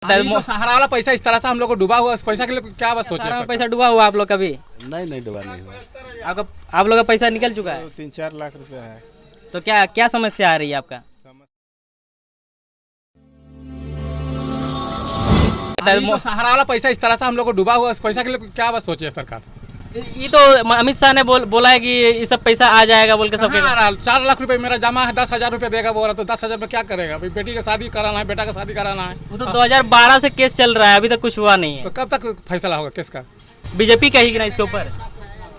तो सहारा वाला पैसा इस तरह से हम लोग को डूबा हुआ, इस पैसा के लिए क्या बस सोचिए। सहारा में पैसा डूबा हुआ आप लोग कभी? नहीं डूबा नहीं हुआ। आप लोग का पैसा निकल चुका है? 3-4 लाख रुपया है। तो क्या क्या समस्या आ रही है आपका? तो सहारा वाला पैसा इस तरह से हम लोग को डूबा हुआ, इस पैसा के लिए क्या बस सोचिए सरकार। ये तो अमित शाह ने बोला है कि ये सब पैसा आ जाएगा बोल के सब। 4 लाख रुपए मेरा जमा है, 10,000 रुपए देगा बोल रहा, तो 10,000 में क्या करेगा? बेटी का शादी कराना है, बेटा का शादी कराना है। वो तो 2012 से केस चल रहा है, अभी तक कुछ हुआ नहीं है। तो कब तक फैसला होगा केस का? बीजेपी कहेगी ना इसके ऊपर?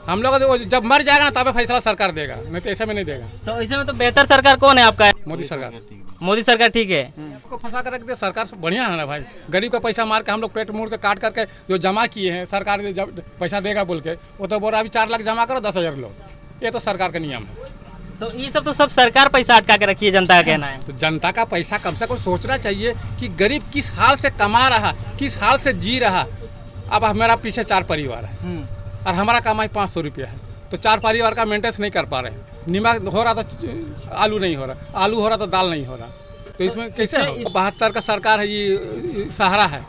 हम लोग जब मर जाएगा ना तब फैसला सरकार देगा, नहीं तो ऐसे में नहीं देगा। तो ऐसे में तो बेहतर सरकार कौन है आपका? मोदी सरकार। मोदी सरकार ठीक है। को फंसा कर रख दे सरकार बढ़िया है ना भाई। गरीब का पैसा मार के हम लोग पेट मुड़ के काट करके जो जमा किए हैं, सरकार जब पैसा देगा बोल के, वो तो बोल रहा अभी 4 लाख जमा करो 10,000 लो। ये तो सरकार का नियम है। तो ये सब सरकार पैसा अटका के रखी है, जनता का कहना है। तो जनता का पैसा कम से कम सोचना चाहिए कि गरीब किस हाल से कमा रहा, किस हाल से जी रहा। अब मेरा पीछे 4 परिवार है और हमारा कमाई 500 रुपया है, तो 4 परिवार का मेंटेनेंस नहीं कर पा रहे हैं। नमक हो रहा तो आलू नहीं हो रहा, आलू हो रहा तो दाल नहीं हो रहा, तो इसमें कैसे हो? 72 का सरकार है, ये सहारा है,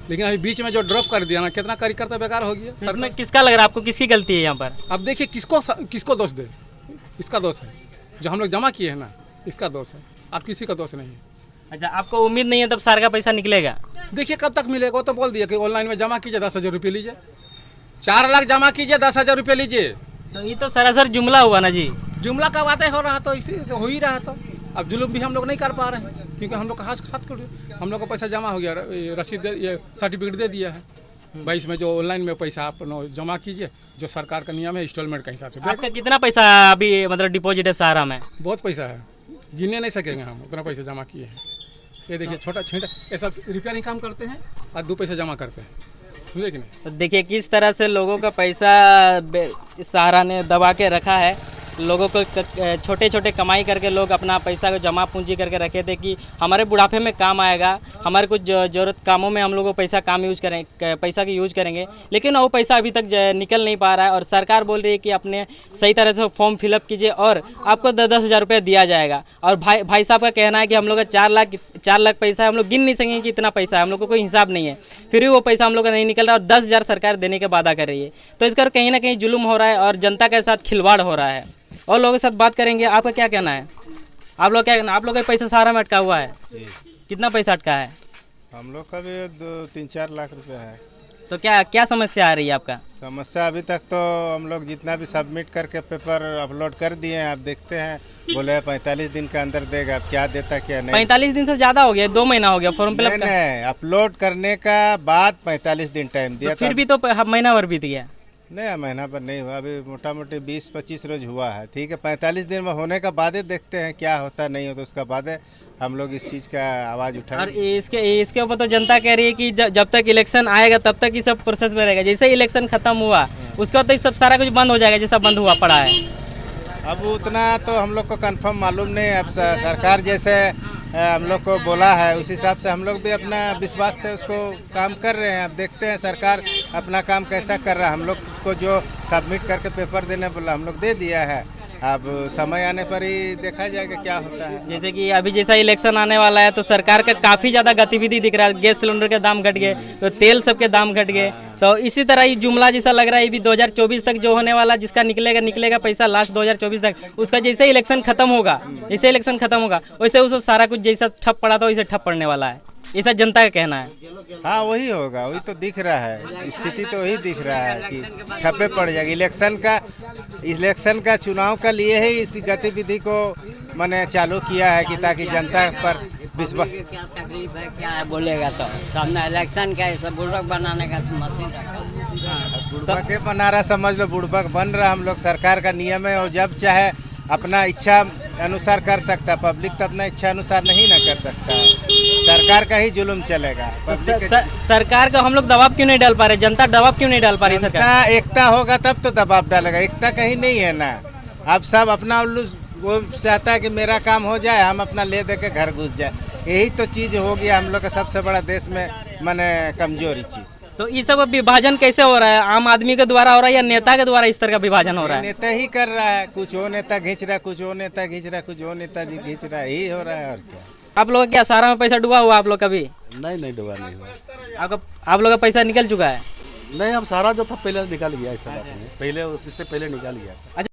लेकिन अभी बीच में जो ड्रॉप कर दिया ना, कितना कार्यकर्ता बेकार हो गया। इसमें किसका लग रहा है आपको, किसकी गलती है यहाँ पर? अब देखिए किसको दोष दे। इसका दोष है जो हम लोग जमा किए हैं ना, इसका दोष है, अब किसी का दोष नहीं है। अच्छा, आपको उम्मीद नहीं है तब सरकार का पैसा निकलेगा? देखिए कब तक मिलेगा। वो तो बोल दिया कि ऑनलाइन में जमा कीजिए 10,000 रुपये लीजिए, 4 लाख जमा कीजिए 10,000 रुपये लीजिए। तो ये तो सरासर जुमला हुआ ना जी। जुमला का बातें हो रहा तो इसी हो ही रहा। तो अब जुलूम भी हम लोग नहीं कर पा रहे हैं, क्योंकि हम लोग का हाथ हम लोग का पैसा जमा हो गया, रसीद ये सर्टिफिकेट दे दिया है। 22 में जो ऑनलाइन में पैसा आप जमा कीजिए, जो सरकार का नियम है इंस्टॉलमेंट के हिसाब से। आपका कितना पैसा अभी मतलब डिपॉजिट है सहारा में? बहुत पैसा है, गिनने नहीं सकेंगे हम, उतना पैसा जमा किए हैं। ये देखिए छोटा छोटा ये सब रिपेयरिंग काम करते हैं और 2 पैसा जमा करते हैं, समझे कि नहीं? तो देखिए किस तरह से लोगों का पैसा सहारा ने दबा के रखा है। लोगों को छोटे छोटे कमाई करके लोग अपना पैसा को जमा पूंजी करके रखे थे कि हमारे बुढ़ापे में काम आएगा, हमारे कुछ ज़रूरत कामों में हम लोग को पैसा पैसा की यूज करेंगे, लेकिन वो पैसा अभी तक निकल नहीं पा रहा है। और सरकार बोल रही है कि अपने सही तरह से फॉर्म फिलअप कीजिए और आपको 10,000 रुपये दिया जाएगा। और भाई साहब का कहना है कि हम लोग का 4 लाख पैसा है, हम लोग गिन नहीं सकेंगे कि इतना पैसा है, हम लोग को कोई हिसाब नहीं है, फिर भी वो पैसा हम लोग का नहीं निकल रहा और 10,000 सरकार देने का वादा कर रही है। तो इसका कहीं ना कहीं जुल्म हो रहा है और जनता के साथ खिलवाड़ हो रहा है। और लोगों के साथ बात करेंगे। आपका क्या कहना है? आप लोग क्या कहना? आप लोग का पैसा सहारा में अटका हुआ है? कितना पैसा अटका है? हम लोग का भी 3-4 लाख रुपया है। तो क्या समस्या आ रही है आपका? समस्या अभी तक तो हम लोग जितना भी सबमिट करके पेपर अपलोड कर दिए हैं, आप देखते हैं बोले 45 दिन के अंदर देगा। अब क्या देता क्या नहीं। 45 दिन से ज़्यादा हो गया, 2 महीना हो गया फॉर्म फिलअप का। नहीं, अपलोड करने का बाद 45 दिन टाइम दिया, तो फिर भी तो महीना भर बीत गया। नहीं, महीना पर नहीं हुआ, अभी मोटा मोटी 20-25 रोज हुआ है। ठीक है, 45 दिन में होने का बाद देखते हैं क्या होता नहीं होता, उसका बाद हम लोग इस चीज़ का आवाज़ उठाएं। और इसके ऊपर तो जनता कह रही है कि जब तक इलेक्शन आएगा तब तक ये सब प्रोसेस में रहेगा। जैसे इलेक्शन खत्म हुआ उसके बाद तो सब सारा कुछ बंद हो जाएगा, जैसा बंद हुआ पड़ा है। अब उतना तो हम लोग को कंफर्म मालूम नहीं है। अब सरकार जैसे हम लोग को बोला है उस हिसाब से हम लोग भी अपना विश्वास से उसको काम कर रहे हैं। अब देखते हैं सरकार अपना काम कैसा कर रहा है। हम लोग को जो सबमिट करके पेपर देने बोला हम लोग दे दिया है, अब समय आने पर ही देखा जाएगा क्या होता है। जैसे कि अभी जैसा इलेक्शन आने वाला है तो सरकार का काफ़ी ज़्यादा गतिविधि दिख रहा है। गैस सिलेंडर के दाम घट गए, तो तेल सबके दाम घट गए। तो इसी तरह ये जुमला जैसा लग रहा है भी 2024 तक जो होने वाला, जिसका निकलेगा पैसा लास्ट 2024 तक, उसका जैसे इलेक्शन खत्म होगा वैसे उस सारा कुछ जैसा ठप पड़ा था वैसे ठप पड़ने वाला है, ऐसा जनता का कहना है। हाँ वही होगा, वही तो दिख रहा है, स्थिति तो वही दिख रहा है कि ठप्पे पड़ जाएगी। इलेक्शन का चुनाव का लिए ही इस गतिविधि को मैंने चालू किया है कि ताकि जनता पर विश्वास। क्या तकलीफ है, क्या है बोलेगा तो सामने इलेक्शन का सब बुड़बक बनाने का मशीन बुड़बक के बना रहा, समझ लो बुड़बक बन रहा। हम लोग सरकार का नियम है और जब चाहे अपना इच्छा अनुसार कर सकता है, पब्लिक तो अपना इच्छा अनुसार नहीं ना कर सकता है। सरकार का ही जुल्म चलेगा। सरकार का हम लोग दबाव क्यों नहीं डाल पा रहे? जनता दबाव क्यों नहीं डाल पा रही? सरकार एकता होगा तब तो दबाव डालेगा, एकता कहीं नहीं है ना। अब सब अपना उल्लू वो चाहता है कि मेरा काम हो जाए, हम अपना ले दे के घर घुस जाए। यही तो चीज़ हो गया हम लोग का सबसे बड़ा देश में माने कमजोरी चीज़। तो ये सब विभाजन कैसे हो रहा है? आम आदमी के द्वारा हो रहा है या नेता के द्वारा इस तरह का विभाजन हो रहा है? नेता ही कर रहा है, कुछ वो नेता खींच रहा है, कुछ वो नेता खींच रहा है, कुछ वो नेता जी खींच रहा है, यही हो रहा है और क्या। आप लोग का क्या सहारा में पैसा डूबा हुआ आप लोग का भी? नहीं डूबा नहीं हुआ। आप लोग का पैसा निकल चुका है? नहीं, हम सारा जो था पहले निकाल गया, ऐसा बात नहीं, पहले इससे पहले निकाल गया।